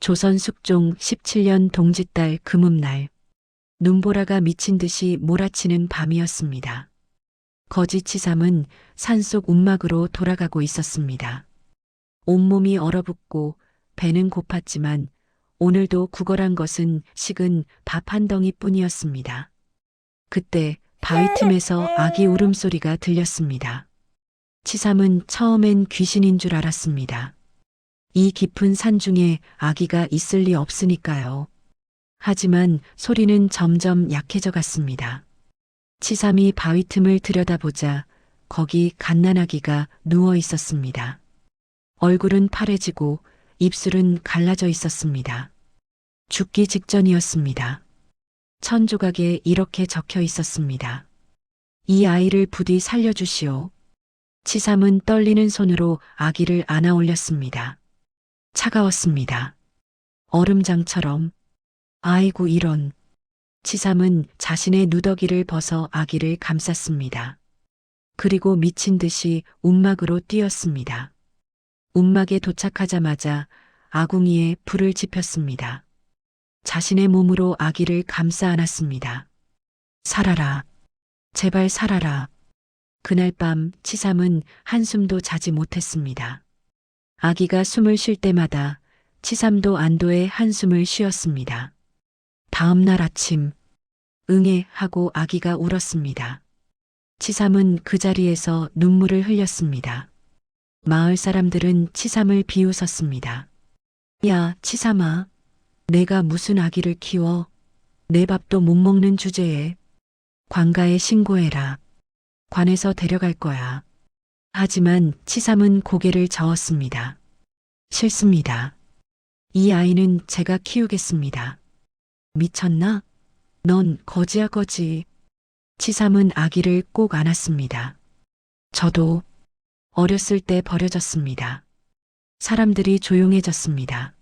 조선 숙종 17년 동짓달 금음날, 눈보라가 미친 듯이 몰아치는 밤이었습니다. 거지치삼은 산속 움막으로 돌아가고 있었습니다. 온몸이 얼어붙고 배는 고팠지만 오늘도 구걸한 것은 식은 밥 한 덩이뿐이었습니다. 그때 바위 틈에서 아기 울음소리가 들렸습니다. 치삼은 처음엔 귀신인 줄 알았습니다. 이 깊은 산 중에 아기가 있을 리 없으니까요. 하지만 소리는 점점 약해져 갔습니다. 치삼이 바위 틈을 들여다보자 거기 갓난아기가 누워 있었습니다. 얼굴은 파래지고 입술은 갈라져 있었습니다. 죽기 직전이었습니다. 천조각에 이렇게 적혀 있었습니다. 이 아이를 부디 살려주시오. 치삼은 떨리는 손으로 아기를 안아 올렸습니다. 차가웠습니다. 얼음장처럼. 아이고 이런. 치삼은 자신의 누더기를 벗어 아기를 감쌌습니다. 그리고 미친 듯이 움막으로 뛰었습니다. 움막에 도착하자마자 아궁이에 불을 지폈습니다. 자신의 몸으로 아기를 감싸 안았습니다. 살아라. 제발 살아라. 그날 밤 치삼은 한숨도 자지 못했습니다. 아기가 숨을 쉴 때마다 치삼도 안도의 한숨을 쉬었습니다. 다음 날 아침, 응애 하고 아기가 울었습니다. 치삼은 그 자리에서 눈물을 흘렸습니다. 마을 사람들은 치삼을 비웃었습니다. 야, 치삼아. 내가 무슨 아기를 키워. 내 밥도 못 먹는 주제에. 관가에 신고해라. 관에서 데려갈 거야. 하지만 치삼은 고개를 저었습니다. 싫습니다. 이 아이는 제가 키우겠습니다. 미쳤나? 넌 거지야 거지. 치삼은 아기를 꼭 안았습니다. 저도 어렸을 때 버려졌습니다. 사람들이 조용해졌습니다.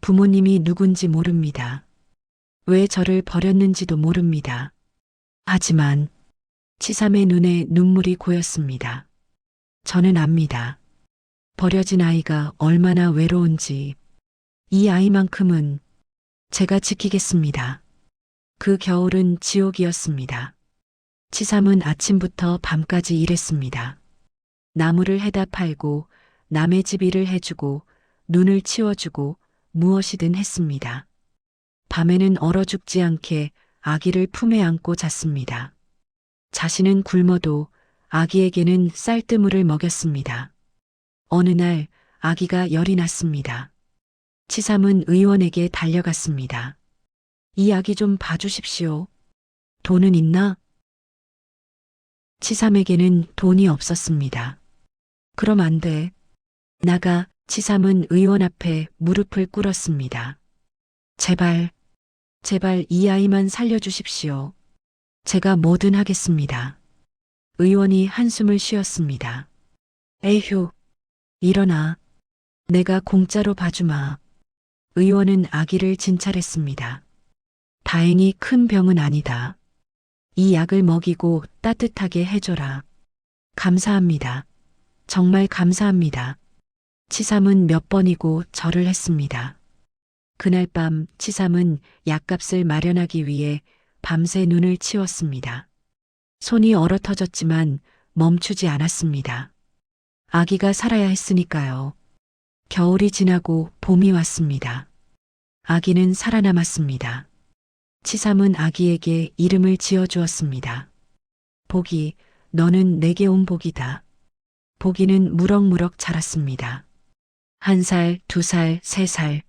부모님이 누군지 모릅니다. 왜 저를 버렸는지도 모릅니다. 하지만 치삼의 눈에 눈물이 고였습니다. 저는 압니다. 버려진 아이가 얼마나 외로운지. 이 아이만큼은 제가 지키겠습니다. 그 겨울은 지옥이었습니다. 치삼은 아침부터 밤까지 일했습니다. 나무를 해다 팔고 남의 집 일을 해주고 눈을 치워주고 무엇이든 했습니다. 밤에는 얼어 죽지 않게 아기를 품에 안고 잤습니다. 자신은 굶어도 아기에게는 쌀뜨물을 먹였습니다. 어느 날 아기가 열이 났습니다. 치삼은 의원에게 달려갔습니다. 이 아기 좀 봐주십시오. 돈은 있나? 치삼에게는 돈이 없었습니다. 그럼 안 돼. 나가. 치삼은 의원 앞에 무릎을 꿇었습니다. 제발, 제발 이 아이만 살려주십시오. 제가 뭐든 하겠습니다. 의원이 한숨을 쉬었습니다. 에휴, 일어나. 내가 공짜로 봐주마. 의원은 아기를 진찰했습니다. 다행히 큰 병은 아니다. 이 약을 먹이고 따뜻하게 해줘라. 감사합니다. 정말 감사합니다. 치삼은 몇 번이고 절을 했습니다. 그날 밤 치삼은 약값을 마련하기 위해 밤새 눈을 치웠습니다. 손이 얼어터졌지만 멈추지 않았습니다. 아기가 살아야 했으니까요. 겨울이 지나고 봄이 왔습니다. 아기는 살아남았습니다. 치삼은 아기에게 이름을 지어주었습니다. 복이, 너는 내게 온 복이다. 복이는 무럭무럭 자랐습니다. 1살, 2살, 3살.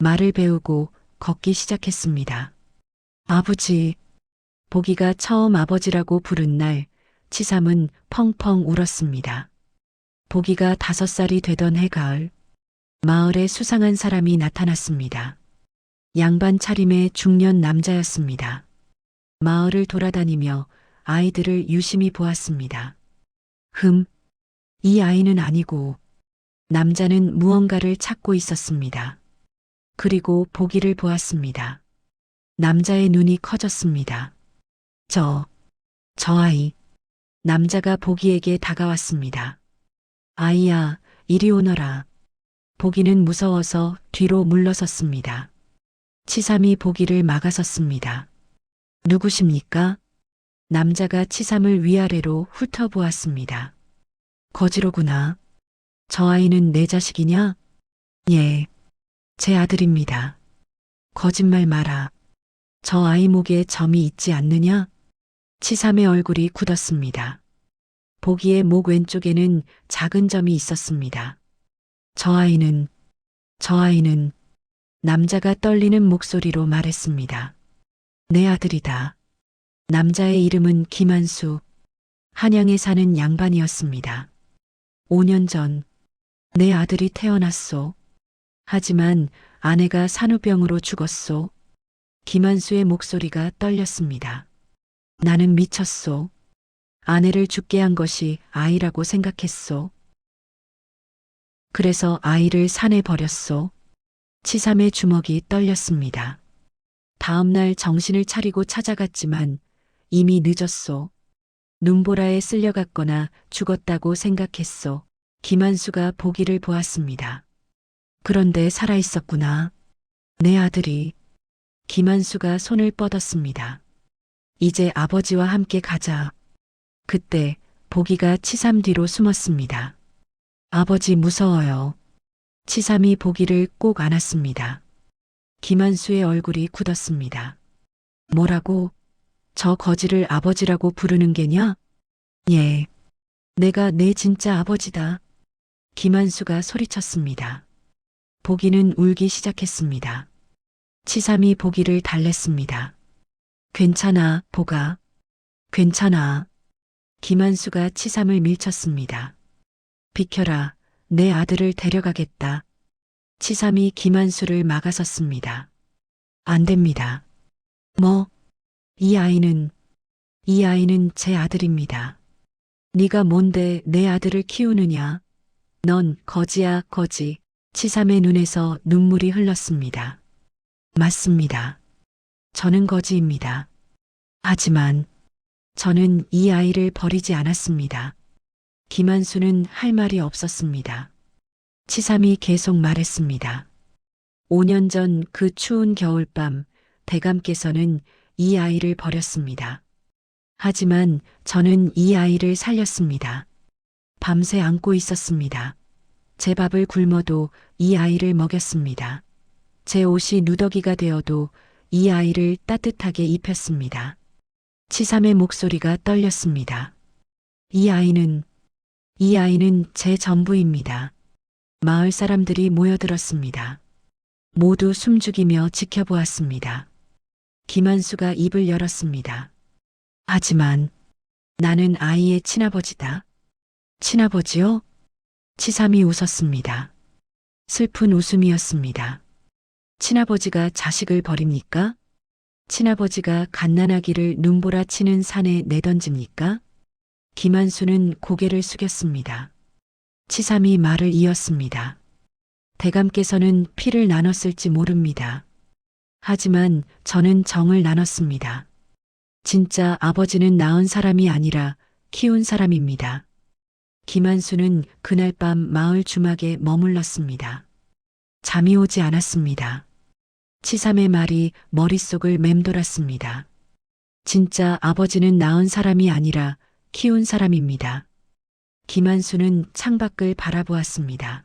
말을 배우고 걷기 시작했습니다. 아버지. 복이가 처음 아버지라고 부른 날 치삼은 펑펑 울었습니다. 복이가 5살이 되던 해가을, 마을에 수상한 사람이 나타났습니다. 양반 차림의 중년 남자였습니다. 마을을 돌아다니며 아이들을 유심히 보았습니다. 이 아이는 아니고. 남자는 무언가를 찾고 있었습니다. 그리고 복이를 보았습니다. 남자의 눈이 커졌습니다. 저 아이. 남자가 복이에게 다가왔습니다. 아이야, 이리 오너라. 보기는 무서워서 뒤로 물러섰습니다. 치삼이 보기를 막아섰습니다. 누구십니까? 남자가 치삼을 위아래로 훑어보았습니다. 거지로구나. 저 아이는 내 자식이냐? 예, 제 아들입니다. 거짓말 마라. 저 아이 목에 점이 있지 않느냐? 치삼의 얼굴이 굳었습니다. 보기의 목 왼쪽에는 작은 점이 있었습니다. 저 아이는 남자가 떨리는 목소리로 말했습니다. 내 아들이다. 남자의 이름은 김한수, 한양에 사는 양반이었습니다. 5년 전 내 아들이 태어났소. 하지만 아내가 산후병으로 죽었소. 김한수의 목소리가 떨렸습니다. 나는 미쳤소. 아내를 죽게 한 것이 아이라고 생각했소. 그래서 아이를 산에 버렸소. 치삼의 주먹이 떨렸습니다. 다음 날 정신을 차리고 찾아갔지만 이미 늦었소. 눈보라에 쓸려갔거나 죽었다고 생각했소. 김한수가 보기를 보았습니다. 그런데 살아있었구나. 내 아들이. 김한수가 손을 뻗었습니다. 이제 아버지와 함께 가자. 그때 보기가 치삼 뒤로 숨었습니다. 아버지 무서워요. 치삼이 보기를 꼭 안았습니다. 김한수의 얼굴이 굳었습니다. 뭐라고? 저 거지를 아버지라고 부르는 게냐? 예. 내가 내 진짜 아버지다. 김한수가 소리쳤습니다. 보기는 울기 시작했습니다. 치삼이 보기를 달랬습니다. 괜찮아, 보가. 괜찮아. 김한수가 치삼을 밀쳤습니다. 비켜라, 내 아들을 데려가겠다. 치삼이 김한수를 막아섰습니다. 안 됩니다. 뭐? 이 아이는 제 아들입니다. 네가 뭔데 내 아들을 키우느냐? 넌 거지야, 거지. 치삼의 눈에서 눈물이 흘렀습니다. 맞습니다. 저는 거지입니다. 하지만 저는 이 아이를 버리지 않았습니다. 김한수는 할 말이 없었습니다. 치삼이 계속 말했습니다. 5년 전 그 추운 겨울밤 대감께서는 이 아이를 버렸습니다. 하지만 저는 이 아이를 살렸습니다. 밤새 안고 있었습니다. 제 밥을 굶어도 이 아이를 먹였습니다. 제 옷이 누더기가 되어도 이 아이를 따뜻하게 입혔습니다. 치삼의 목소리가 떨렸습니다. 이 아이는 제 전부입니다. 마을 사람들이 모여들었습니다. 모두 숨죽이며 지켜보았습니다. 김한수가 입을 열었습니다. 하지만 나는 아이의 친아버지다. 친아버지요? 치삼이 웃었습니다. 슬픈 웃음이었습니다. 친아버지가 자식을 버립니까? 친아버지가 갓난아기를 눈보라 치는 산에 내던집니까? 김한수는 고개를 숙였습니다. 치삼이 말을 이었습니다. 대감께서는 피를 나눴을지 모릅니다. 하지만 저는 정을 나눴습니다. 진짜 아버지는 낳은 사람이 아니라 키운 사람입니다. 김한수는 그날 밤 마을 주막에 머물렀습니다. 잠이 오지 않았습니다. 치삼의 말이 머릿속을 맴돌았습니다. 진짜 아버지는 낳은 사람이 아니라 키운 사람입니다. 김한수는 창밖을 바라보았습니다.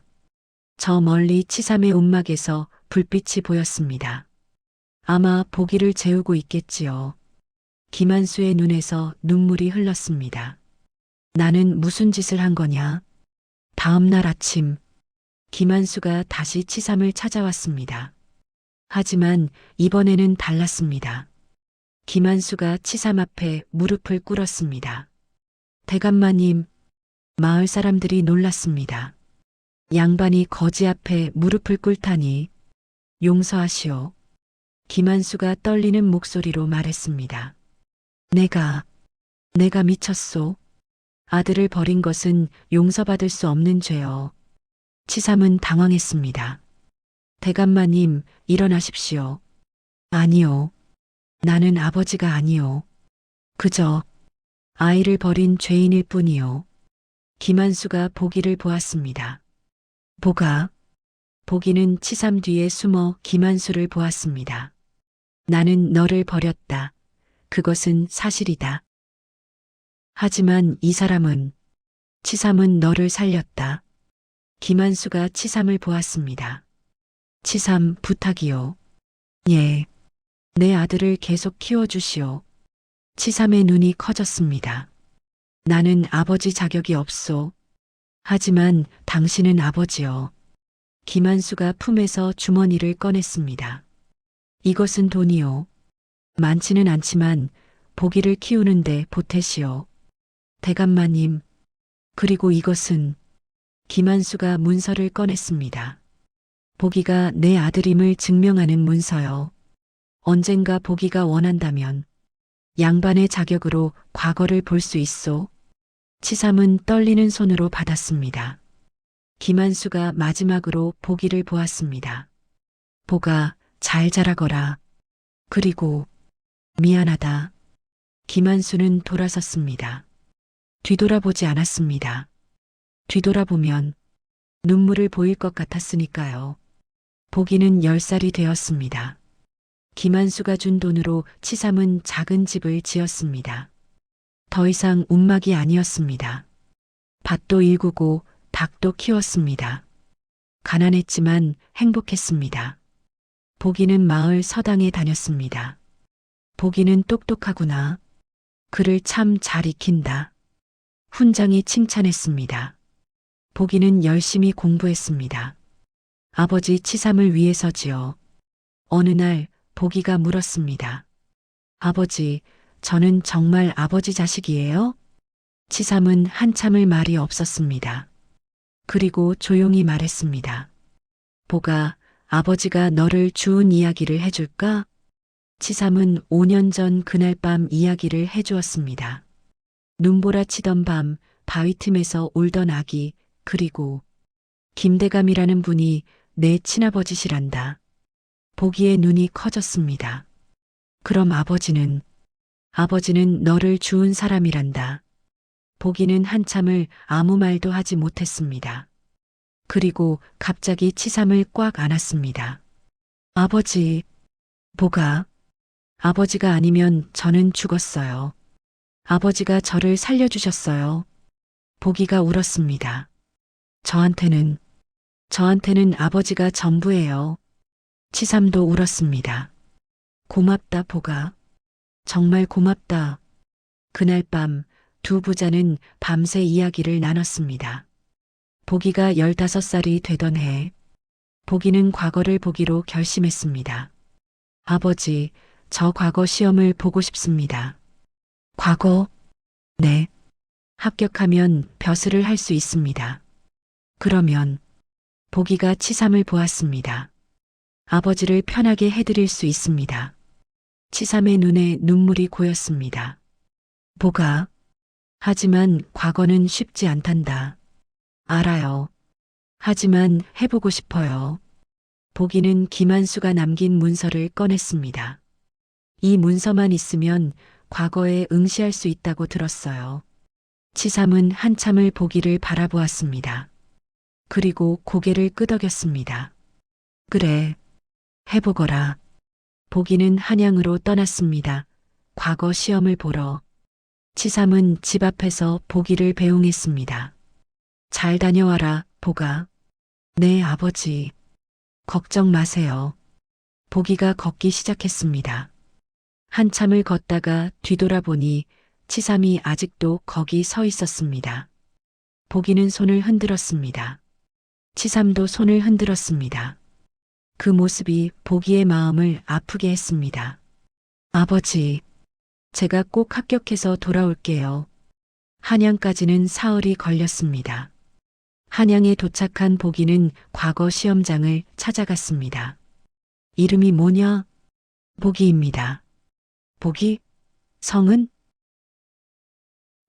저 멀리 치삼의 움막에서 불빛이 보였습니다. 아마 보기를 재우고 있겠지요. 김한수의 눈에서 눈물이 흘렀습니다. 나는 무슨 짓을 한 거냐? 다음 날 아침, 김한수가 다시 치삼을 찾아왔습니다. 하지만 이번에는 달랐습니다. 김한수가 치삼 앞에 무릎을 꿇었습니다. 대감마님, 마을 사람들이 놀랐습니다. 양반이 거지 앞에 무릎을 꿇다니 용서하시오. 김한수가 떨리는 목소리로 말했습니다. 내가 미쳤소. 아들을 버린 것은 용서받을 수 없는 죄요. 치삼은 당황했습니다. 대감마님, 일어나십시오. 아니요. 나는 아버지가 아니요. 그저 아이를 버린 죄인일 뿐이요. 김한수가 보기를 보았습니다. 보가, 보기는 치삼 뒤에 숨어 김한수를 보았습니다. 나는 너를 버렸다. 그것은 사실이다. 하지만 이 사람은, 치삼은 너를 살렸다. 김한수가 치삼을 보았습니다. 치삼 부탁이요. 예. 내 아들을 계속 키워주시오. 치삼의 눈이 커졌습니다. 나는 아버지 자격이 없소. 하지만 당신은 아버지요. 김한수가 품에서 주머니를 꺼냈습니다. 이것은 돈이요. 많지는 않지만 보기를 키우는데 보태시오. 대감마님, 그리고 이것은, 김한수가 문서를 꺼냈습니다. 보기가 내 아들임을 증명하는 문서요. 언젠가 보기가 원한다면 양반의 자격으로 과거를 볼 수 있소. 치삼은 떨리는 손으로 받았습니다. 김한수가 마지막으로 보기를 보았습니다. 보가 잘 자라거라. 그리고 미안하다. 김한수는 돌아섰습니다. 뒤돌아보지 않았습니다. 뒤돌아보면 눈물을 보일 것 같았으니까요. 보기는 10살이 되었습니다. 김한수가 준 돈으로 치삼은 작은 집을 지었습니다. 더 이상 움막이 아니었습니다. 밭도 일구고 닭도 키웠습니다. 가난했지만 행복했습니다. 보기는 마을 서당에 다녔습니다. 보기는 똑똑하구나. 글을 참 잘 익힌다. 훈장이 칭찬했습니다. 보기는 열심히 공부했습니다. 아버지 치삼을 위해서지요. 어느 날 보기가 물었습니다. 아버지, 저는 정말 아버지 자식이에요? 치삼은 한참을 말이 없었습니다. 그리고 조용히 말했습니다. 보가, 아버지가 너를 주운 이야기를 해줄까? 치삼은 5년 전 그날 밤 이야기를 해주었습니다. 눈보라 치던 밤, 바위 틈에서 울던 아기, 그리고 김대감이라는 분이 내 친아버지시란다. 보기의 눈이 커졌습니다. 그럼 아버지는 너를 주운 사람이란다. 보기는 한참을 아무 말도 하지 못했습니다. 그리고 갑자기 치삼을 꽉 안았습니다. 아버지, 보가, 아버지가 아니면 저는 죽었어요. 아버지가 저를 살려주셨어요. 보기가 울었습니다. 저한테는 아버지가 전부예요. 치삼도 울었습니다. 고맙다, 보가. 정말 고맙다. 그날 밤 두 부자는 밤새 이야기를 나눴습니다. 보기가 15살이 되던 해, 보기는 과거를 보기로 결심했습니다. 아버지, 저 과거 시험을 보고 싶습니다. 과거? 네. 합격하면 벼슬을 할 수 있습니다. 그러면 보기가 치삼을 보았습니다. 아버지를 편하게 해드릴 수 있습니다. 치삼의 눈에 눈물이 고였습니다. 보가, 하지만 과거는 쉽지 않단다. 알아요. 하지만 해보고 싶어요. 보기는 김한수가 남긴 문서를 꺼냈습니다. 이 문서만 있으면 과거에 응시할 수 있다고 들었어요. 치삼은 한참을 보기를 바라보았습니다. 그리고 고개를 끄덕였습니다. 그래, 해보거라. 보기는 한양으로 떠났습니다. 과거 시험을 보러. 치삼은 집 앞에서 보기를 배웅했습니다. 잘 다녀와라, 보가. 네, 아버지. 걱정 마세요. 보기가 걷기 시작했습니다. 한참을 걷다가 뒤돌아보니 치삼이 아직도 거기 서 있었습니다. 보기는 손을 흔들었습니다. 치삼도 손을 흔들었습니다. 그 모습이 보기의 마음을 아프게 했습니다. 아버지, 제가 꼭 합격해서 돌아올게요. 한양까지는 사흘이 걸렸습니다. 한양에 도착한 보기는 과거 시험장을 찾아갔습니다. 이름이 뭐냐? 보기입니다. 보기? 성은?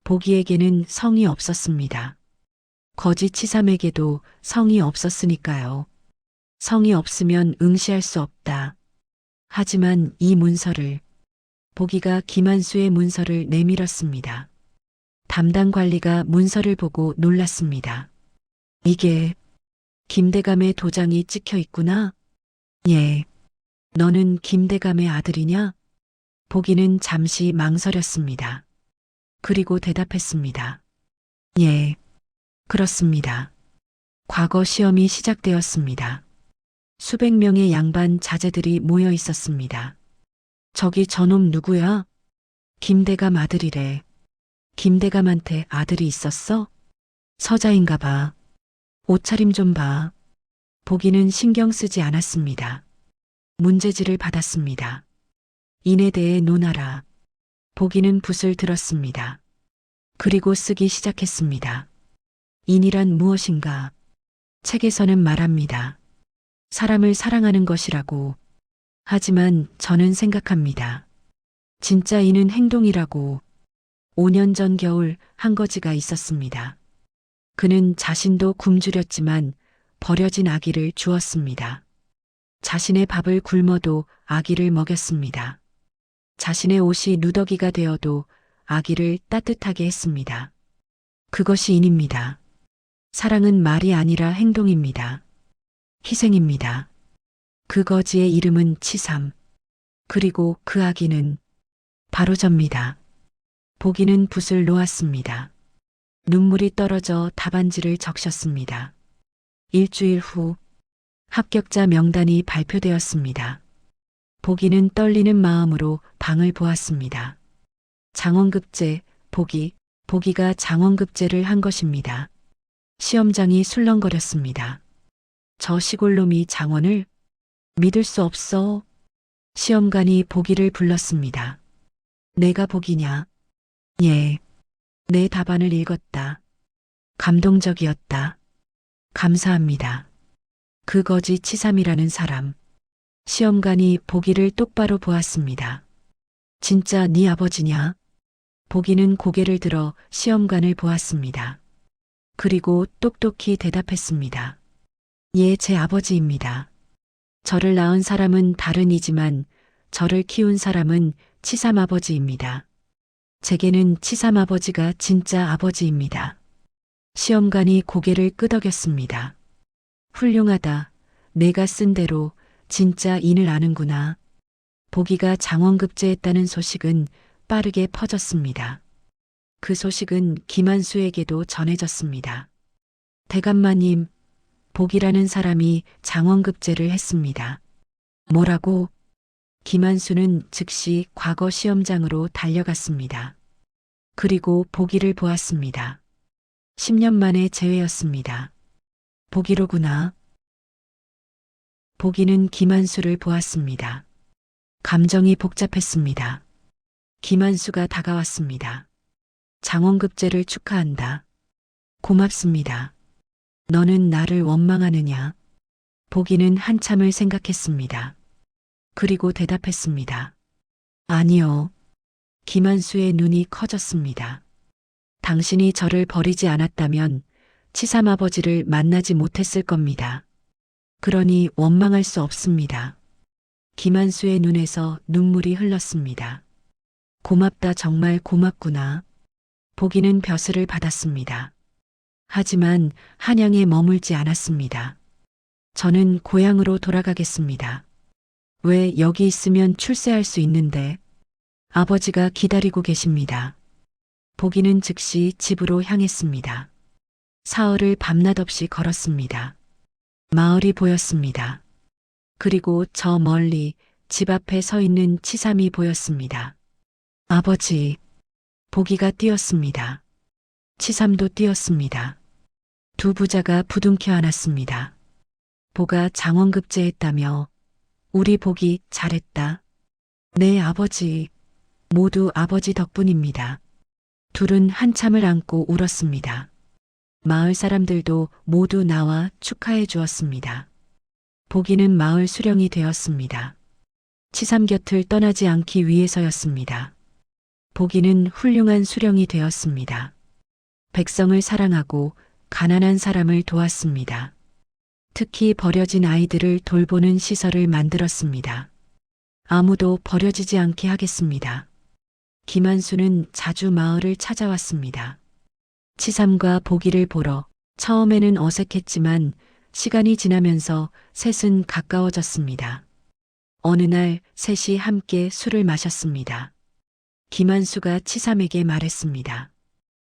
보기에게는 성이 없었습니다. 거지 치삼에게도 성이 없었으니까요. 성이 없으면 응시할 수 없다. 하지만 이 문서를, 보기가 김한수의 문서를 내밀었습니다. 담당 관리가 문서를 보고 놀랐습니다. 이게 김대감의 도장이 찍혀 있구나. 예. 너는 김대감의 아들이냐? 보기는 잠시 망설였습니다. 그리고 대답했습니다. 예. 그렇습니다. 과거 시험이 시작되었습니다. 수백 명의 양반 자제들이 모여 있었습니다. 저기 저놈 누구야? 김대감 아들이래. 김대감한테 아들이 있었어? 서자인가 봐. 옷차림 좀 봐. 보기는 신경 쓰지 않았습니다. 문제지를 받았습니다. 인에 대해 논하라. 보기는 붓을 들었습니다. 그리고 쓰기 시작했습니다. 인이란 무엇인가? 책에서는 말합니다. 사람을 사랑하는 것이라고. 하지만 저는 생각합니다. 진짜 인은 행동이라고. 5년 전 겨울 한 거지가 있었습니다. 그는 자신도 굶주렸지만 버려진 아기를 주었습니다. 자신의 밥을 굶어도 아기를 먹였습니다. 자신의 옷이 누더기가 되어도 아기를 따뜻하게 했습니다. 그것이 인입니다. 사랑은 말이 아니라 행동입니다. 희생입니다. 그 거지의 이름은 치삼. 그리고 그 아기는 바로 접니다. 보기는 붓을 놓았습니다. 눈물이 떨어져 답안지를 적셨습니다. 일주일 후 합격자 명단이 발표되었습니다. 보기는 떨리는 마음으로 방을 보았습니다. 장원급제, 보기가 장원급제를 한 것입니다. 시험장이 술렁거렸습니다. 저 시골놈이 장원을? 믿을 수 없어. 시험관이 보기를 불렀습니다. 내가 보기냐? 예. 내 답안을 읽었다. 감동적이었다. 감사합니다. 그 거지 치삼이라는 사람. 시험관이 보기를 똑바로 보았습니다. 진짜 네 아버지냐? 보기는 고개를 들어 시험관을 보았습니다. 그리고 똑똑히 대답했습니다. 예, 제 아버지입니다. 저를 낳은 사람은 다른 이지만 저를 키운 사람은 치삼 아버지입니다. 제게는 치삼 아버지가 진짜 아버지입니다. 시험관이 고개를 끄덕였습니다. 훌륭하다. 내가 쓴 대로 진짜 인을 아는구나. 보기가 장원급제했다는 소식은 빠르게 퍼졌습니다. 그 소식은 김한수에게도 전해졌습니다. 대감마님, 보기라는 사람이 장원급제를 했습니다. 뭐라고? 김한수는 즉시 과거 시험장으로 달려갔습니다. 그리고 보기를 보았습니다. 10년 만에 재회였습니다. 보기로구나. 보기는 김한수를 보았습니다. 감정이 복잡했습니다. 김한수가 다가왔습니다. 장원급제를 축하한다. 고맙습니다. 너는 나를 원망하느냐? 보기는 한참을 생각했습니다. 그리고 대답했습니다. 아니요. 김한수의 눈이 커졌습니다. 당신이 저를 버리지 않았다면 치삼 아버지를 만나지 못했을 겁니다. 그러니 원망할 수 없습니다. 김한수의 눈에서 눈물이 흘렀습니다. 고맙다, 정말 고맙구나. 보기는 벼슬을 받았습니다. 하지만 한양에 머물지 않았습니다. 저는 고향으로 돌아가겠습니다. 왜 여기 있으면 출세할 수 있는데? 아버지가 기다리고 계십니다. 보기는 즉시 집으로 향했습니다. 사흘을 밤낮 없이 걸었습니다. 마을이 보였습니다. 그리고 저 멀리 집 앞에 서 있는 치삼이 보였습니다. 아버지, 보기가 뛰었습니다. 치삼도 뛰었습니다. 두 부자가 부둥켜 안았습니다. 보가 장원급제했다며 우리 보기 잘했다. 네, 아버지. 모두 아버지 덕분입니다. 둘은 한참을 안고 울었습니다. 마을 사람들도 모두 나와 축하해 주었습니다. 보기는 마을 수령이 되었습니다. 치삼 곁을 떠나지 않기 위해서였습니다. 보기는 훌륭한 수령이 되었습니다. 백성을 사랑하고 가난한 사람을 도왔습니다. 특히 버려진 아이들을 돌보는 시설을 만들었습니다. 아무도 버려지지 않게 하겠습니다. 김한수는 자주 마을을 찾아왔습니다. 치삼과 보기를 보러 처음에는 어색했지만 시간이 지나면서 셋은 가까워졌습니다. 어느 날 셋이 함께 술을 마셨습니다. 김한수가 치삼에게 말했습니다.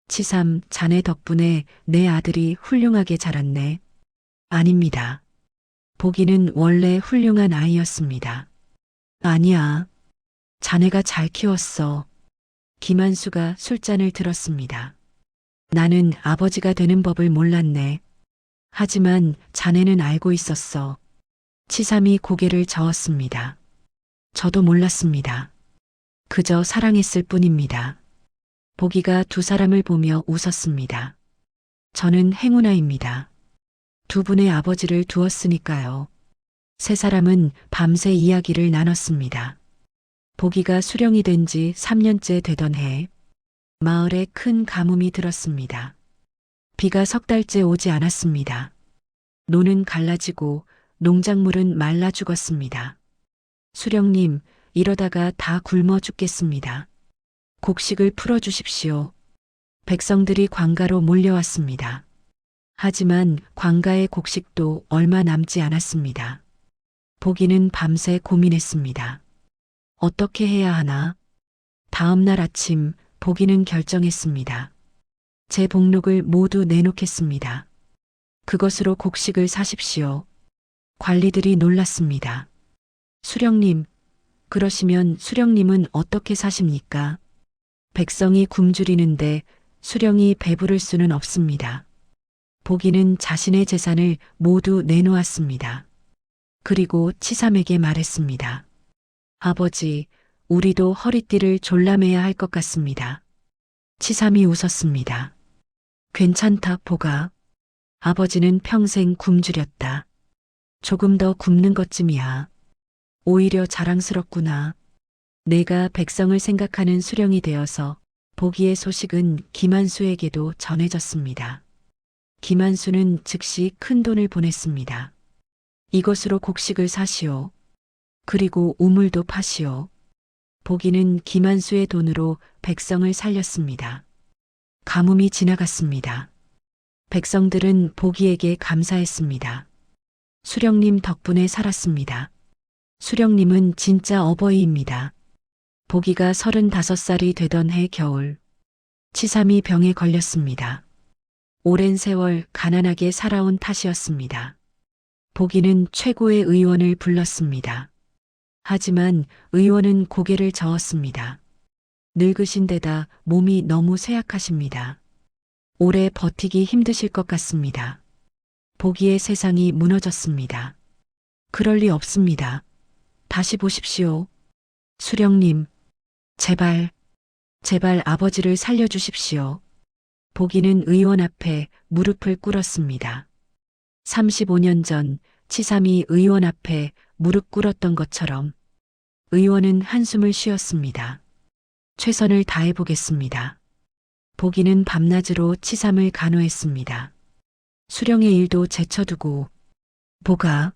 치삼, 자네 덕분에 내 아들이 훌륭하게 자랐네. 아닙니다. 보기는 원래 훌륭한 아이였습니다. 아니야. 자네가 잘 키웠어. 김한수가 술잔을 들었습니다. 나는 아버지가 되는 법을 몰랐네. 하지만 자네는 알고 있었어. 치삼이 고개를 저었습니다. 저도 몰랐습니다. 그저 사랑했을 뿐입니다. 보기가 두 사람을 보며 웃었습니다. 저는 행운아입니다. 두 분의 아버지를 두었으니까요. 세 사람은 밤새 이야기를 나눴습니다. 보기가 수령이 된 지 3년째 되던 해, 마을에 큰 가뭄이 들었습니다. 비가 석 달째 오지 않았습니다. 노는 갈라지고 농작물은 말라 죽었습니다. 수령님, 이러다가 다 굶어 죽겠습니다. 곡식을 풀어주십시오. 백성들이 광가로 몰려왔습니다. 하지만 광가의 곡식도 얼마 남지 않았습니다. 보기는 밤새 고민했습니다. 어떻게 해야 하나? 다음 날 아침 보기는 결정했습니다. 제 복록을 모두 내놓겠습니다. 그것으로 곡식을 사십시오. 관리들이 놀랐습니다. 수령님, 그러시면 수령님은 어떻게 사십니까? 백성이 굶주리는데 수령이 배부를 수는 없습니다. 보기는 자신의 재산을 모두 내놓았습니다. 그리고 치삼에게 말했습니다. 아버지, 우리도 허리띠를 졸라매야 할 것 같습니다. 치삼이 웃었습니다. 괜찮다, 보가. 아버지는 평생 굶주렸다. 조금 더 굶는 것쯤이야. 오히려 자랑스럽구나. 내가 백성을 생각하는 수령이 되어서 보기의 소식은 김한수에게도 전해졌습니다. 김한수는 즉시 큰 돈을 보냈습니다. 이것으로 곡식을 사시오. 그리고 우물도 파시오. 보기는 김한수의 돈으로 백성을 살렸습니다. 가뭄이 지나갔습니다. 백성들은 보기에게 감사했습니다. 수령님 덕분에 살았습니다. 수령님은 진짜 어버이입니다. 보기가 35살이 되던 해 겨울, 치삼이 병에 걸렸습니다. 오랜 세월 가난하게 살아온 탓이었습니다. 보기는 최고의 의원을 불렀습니다. 하지만 의원은 고개를 저었습니다. 늙으신 데다 몸이 너무 쇠약하십니다. 오래 버티기 힘드실 것 같습니다. 보기의 세상이 무너졌습니다. 그럴 리 없습니다. 다시 보십시오. 수령님, 제발, 제발 아버지를 살려주십시오. 보기는 의원 앞에 무릎을 꿇었습니다. 35년 전 치삼이 의원 앞에 무릎 꿇었던 것처럼 의원은 한숨을 쉬었습니다. 최선을 다해 보겠습니다. 보기는 밤낮으로 치삼을 간호했습니다. 수령의 일도 제쳐두고 보가,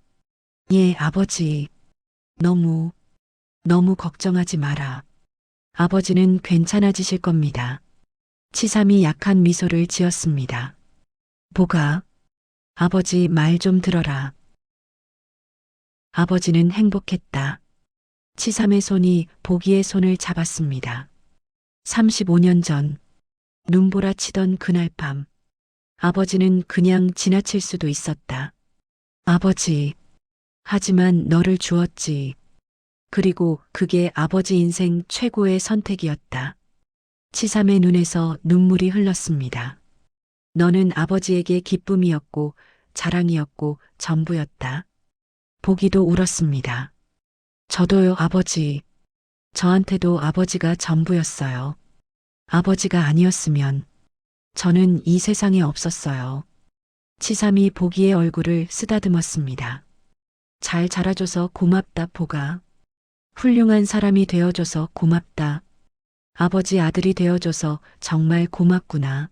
예, 아버지, 너무 걱정하지 마라. 아버지는 괜찮아지실 겁니다. 치삼이 약한 미소를 지었습니다. 보가, 아버지 말 좀 들어라. 아버지는 행복했다. 치삼의 손이 보기의 손을 잡았습니다. 35년 전, 눈보라 치던 그날 밤, 아버지는 그냥 지나칠 수도 있었다. 아버지, 하지만 너를 주었지. 그리고 그게 아버지 인생 최고의 선택이었다. 치삼의 눈에서 눈물이 흘렀습니다. 너는 아버지에게 기쁨이었고 자랑이었고 전부였다. 보기도 울었습니다. 저도요, 아버지. 저한테도 아버지가 전부였어요. 아버지가 아니었으면 저는 이 세상에 없었어요. 치삼이 보기의 얼굴을 쓰다듬었습니다. 잘 자라줘서 고맙다, 보가. 훌륭한 사람이 되어줘서 고맙다. 아버지 아들이 되어줘서 정말 고맙구나.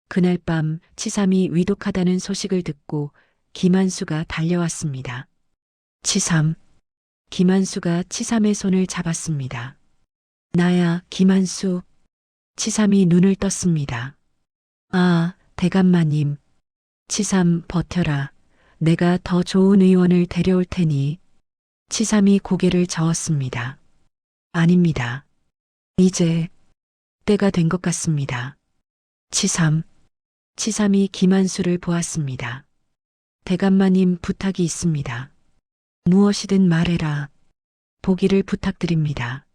그날 밤 치삼이 위독하다는 소식을 듣고 김한수가 달려왔습니다. 치삼. 김한수가 치삼의 손을 잡았습니다. 나야, 김한수. 치삼이 눈을 떴습니다. 아, 대감마님. 치삼, 버텨라. 내가 더 좋은 의원을 데려올 테니. 치삼이 고개를 저었습니다. 아닙니다. 이제 때가 된 것 같습니다. 치삼이 김한수를 보았습니다. 대감마님 부탁이 있습니다. 무엇이든 말해라. 보기를 부탁드립니다.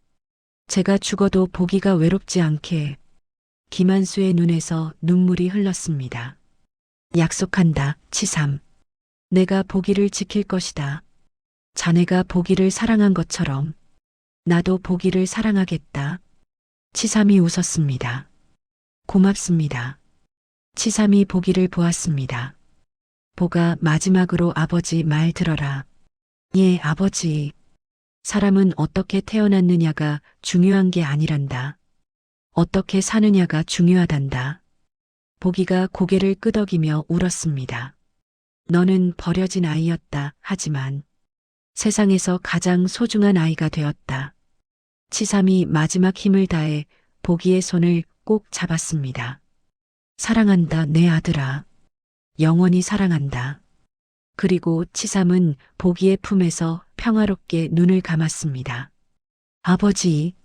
제가 죽어도 보기가 외롭지 않게. 김한수의 눈에서 눈물이 흘렀습니다. 약속한다, 치삼. 내가 보기를 지킬 것이다. 자네가 보기를 사랑한 것처럼 나도 보기를 사랑하겠다. 치삼이 웃었습니다. 고맙습니다. 치삼이 보기를 보았습니다. 보가 마지막으로 아버지 말 들어라. 예, 아버지. 사람은 어떻게 태어났느냐가 중요한 게 아니란다. 어떻게 사느냐가 중요하단다. 보기가 고개를 끄덕이며 울었습니다. 너는 버려진 아이였다. 하지만 세상에서 가장 소중한 아이가 되었다. 치삼이 마지막 힘을 다해 보기의 손을 꼭 잡았습니다. 사랑한다, 내 아들아. 영원히 사랑한다. 그리고 치삼은 보기의 품에서 평화롭게 눈을 감았습니다. 아버지.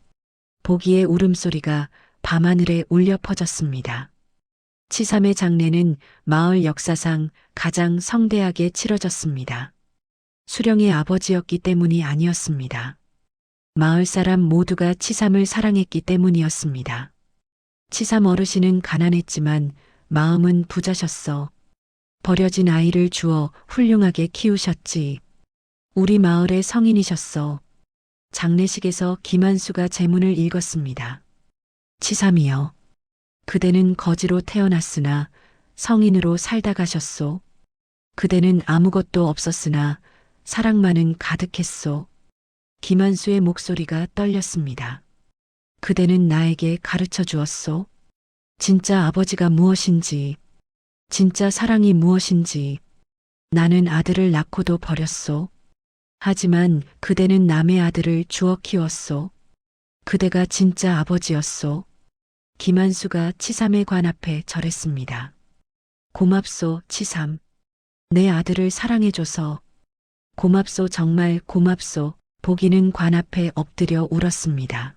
보기의 울음소리가 밤하늘에 울려 퍼졌습니다. 치삼의 장례는 마을 역사상 가장 성대하게 치러졌습니다. 수령의 아버지였기 때문이 아니었습니다. 마을 사람 모두가 치삼을 사랑했기 때문이었습니다. 치삼 어르신은 가난했지만 마음은 부자셨어. 버려진 아이를 주어 훌륭하게 키우셨지. 우리 마을의 성인이셨어. 장례식에서 김한수가 제문을 읽었습니다. 치삼이여. 그대는 거지로 태어났으나 성인으로 살다 가셨소. 그대는 아무것도 없었으나 사랑만은 가득했소. 김한수의 목소리가 떨렸습니다. 그대는 나에게 가르쳐 주었소. 진짜 아버지가 무엇인지, 진짜 사랑이 무엇인지. 나는 아들을 낳고도 버렸소. 하지만 그대는 남의 아들을 주어 키웠소. 그대가 진짜 아버지였소. 김한수가 치삼의 관 앞에 절했습니다. 고맙소, 치삼. 내 아들을 사랑해줘서. 고맙소, 정말 고맙소. 보기는 관 앞에 엎드려 울었습니다.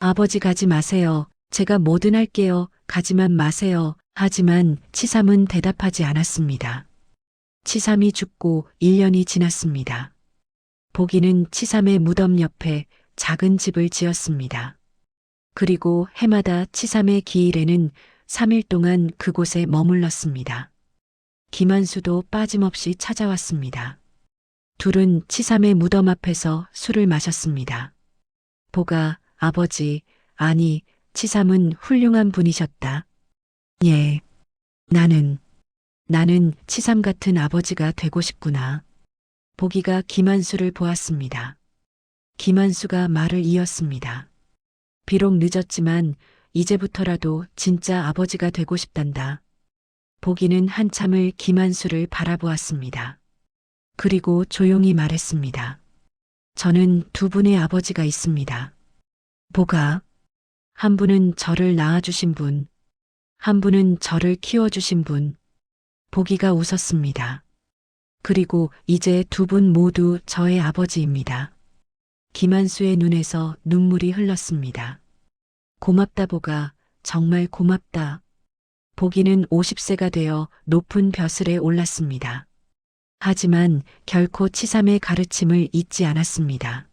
아버지 가지 마세요. 제가 뭐든 할게요. 가지만 마세요. 하지만 치삼은 대답하지 않았습니다. 치삼이 죽고 1년이 지났습니다. 보기는 치삼의 무덤 옆에 작은 집을 지었습니다. 그리고 해마다 치삼의 기일에는 3일 동안 그곳에 머물렀습니다. 김한수도 빠짐없이 찾아왔습니다. 둘은 치삼의 무덤 앞에서 술을 마셨습니다. 보가, 아버지, 아니, 치삼은 훌륭한 분이셨다. 예. 나는 치삼 같은 아버지가 되고 싶구나. 보기가 김한수를 보았습니다. 김한수가 말을 이었습니다. 비록 늦었지만 이제부터라도 진짜 아버지가 되고 싶단다. 보기는 한참을 김한수를 바라보았습니다. 그리고 조용히 말했습니다. 저는 두 분의 아버지가 있습니다. 보가, 한 분은 저를 낳아주신 분, 한 분은 저를 키워주신 분. 보기가 웃었습니다. 그리고 이제 두 분 모두 저의 아버지입니다. 김한수의 눈에서 눈물이 흘렀습니다. 고맙다, 보가. 정말 고맙다. 보기는 50세가 되어 높은 벼슬에 올랐습니다. 하지만 결코 치삼의 가르침을 잊지 않았습니다.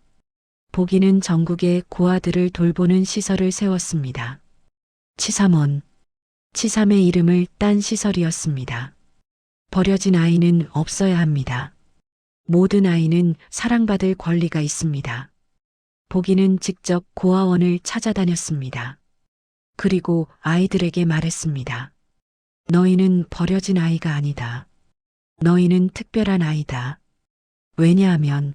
보기는 전국에 고아들을 돌보는 시설을 세웠습니다. 치삼원. 치삼의 이름을 딴 시설이었습니다. 버려진 아이는 없어야 합니다. 모든 아이는 사랑받을 권리가 있습니다. 보기는 직접 고아원을 찾아다녔습니다. 그리고 아이들에게 말했습니다. 너희는 버려진 아이가 아니다. 너희는 특별한 아이다. 왜냐하면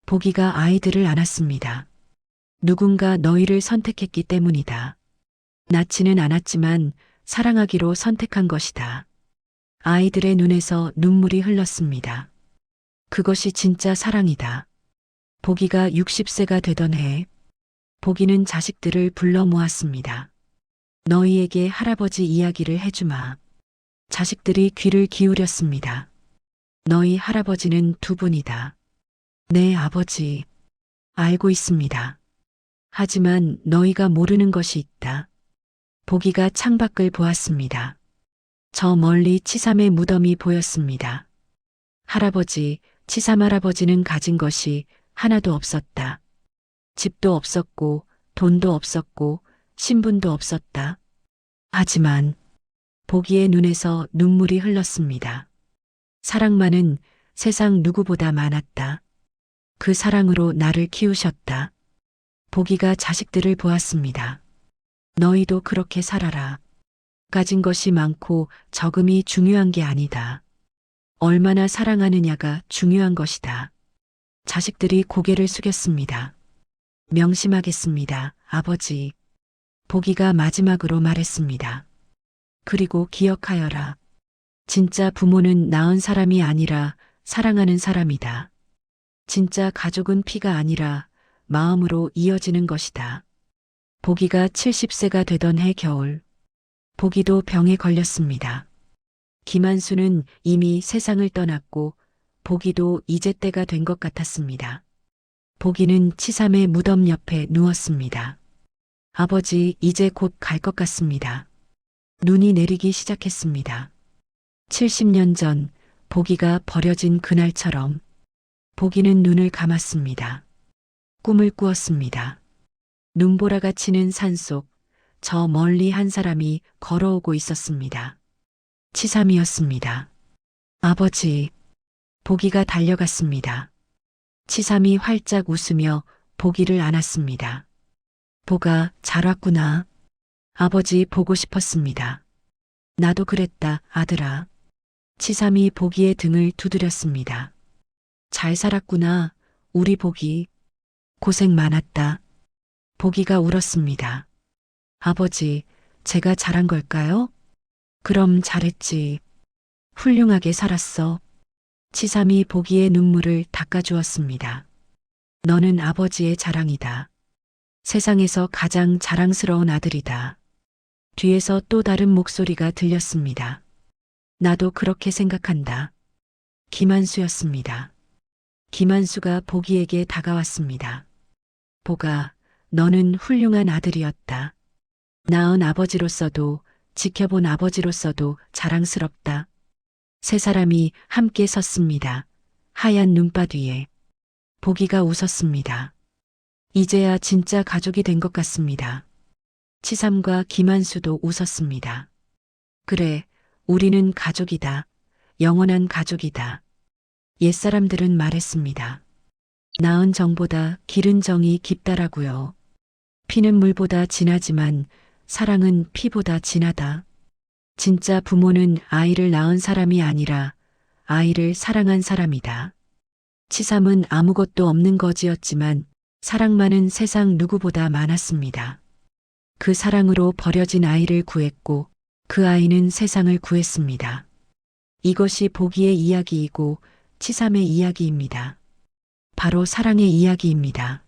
보기가 아이들을 안았습니다. 누군가 너희를 선택했기 때문이다. 낳지는 않았지만 사랑하기로 선택한 것이다. 아이들의 눈에서 눈물이 흘렀습니다. 그것이 진짜 사랑이다. 보기가 60세가 되던 해, 보기는 자식들을 불러 모았습니다. 너희에게 할아버지 이야기를 해주마. 자식들이 귀를 기울였습니다. 너희 할아버지는 두 분이다. 네, 아버지. 알고 있습니다. 하지만 너희가 모르는 것이 있다. 보기가 창밖을 보았습니다. 저 멀리 치삼의 무덤이 보였습니다. 할아버지, 치삼 할아버지는 가진 것이 하나도 없었다. 집도 없었고, 돈도 없었고, 신분도 없었다. 하지만 보기의 눈에서 눈물이 흘렀습니다. 사랑만은 세상 누구보다 많았다. 그 사랑으로 나를 키우셨다. 보기가 자식들을 보았습니다. 너희도 그렇게 살아라. 가진 것이 많고 적음이 중요한 게 아니다. 얼마나 사랑하느냐가 중요한 것이다. 자식들이 고개를 숙였습니다. 명심하겠습니다, 아버지. 보기가 마지막으로 말했습니다. 그리고 기억하여라. 진짜 부모는 낳은 사람이 아니라 사랑하는 사람이다. 진짜 가족은 피가 아니라 마음으로 이어지는 것이다. 보기가 70세가 되던 해 겨울, 보기도 병에 걸렸습니다. 김한수는 이미 세상을 떠났고 보기도 이제 때가 된 것 같았습니다. 보기는 치삼의 무덤 옆에 누웠습니다. 아버지, 이제 곧 갈 것 같습니다. 눈이 내리기 시작했습니다. 70년 전 보기가 버려진 그날처럼 보기는 눈을 감았습니다. 꿈을 꾸었습니다. 눈보라가 치는 산속, 저 멀리 한 사람이 걸어오고 있었습니다. 치삼이었습니다. 아버지, 보기가 달려갔습니다. 치삼이 활짝 웃으며 보기를 안았습니다. 보가 잘 왔구나. 아버지 보고 싶었습니다. 나도 그랬다, 아들아. 치삼이 보기의 등을 두드렸습니다. 잘 살았구나, 우리 보기. 고생 많았다. 보기가 울었습니다. 아버지, 제가 잘한 걸까요? 그럼 잘했지. 훌륭하게 살았어. 치삼이 보기의 눈물을 닦아주었습니다. 너는 아버지의 자랑이다. 세상에서 가장 자랑스러운 아들이다. 뒤에서 또 다른 목소리가 들렸습니다. 나도 그렇게 생각한다. 김한수였습니다. 김한수가 보기에게 다가왔습니다. 보가, 너는 훌륭한 아들이었다. 낳은 아버지로서도 지켜본 아버지로서도 자랑스럽다. 세 사람이 함께 섰습니다. 하얀 눈밭 위에. 보기가 웃었습니다. 이제야 진짜 가족이 된 것 같습니다. 치삼과 김한수도 웃었습니다. 그래, 우리는 가족이다. 영원한 가족이다. 옛사람들은 말했습니다. 낳은 정보다 기른 정이 깊다라고요. 피는 물보다 진하지만 사랑은 피보다 진하다. 진짜 부모는 아이를 낳은 사람이 아니라 아이를 사랑한 사람이다. 치삼은 아무것도 없는 거지였지만 사랑만은 세상 누구보다 많았습니다. 그 사랑으로 버려진 아이를 구했고 그 아이는 세상을 구했습니다. 이것이 보기의 이야기이고 치삼의 이야기입니다. 바로 사랑의 이야기입니다.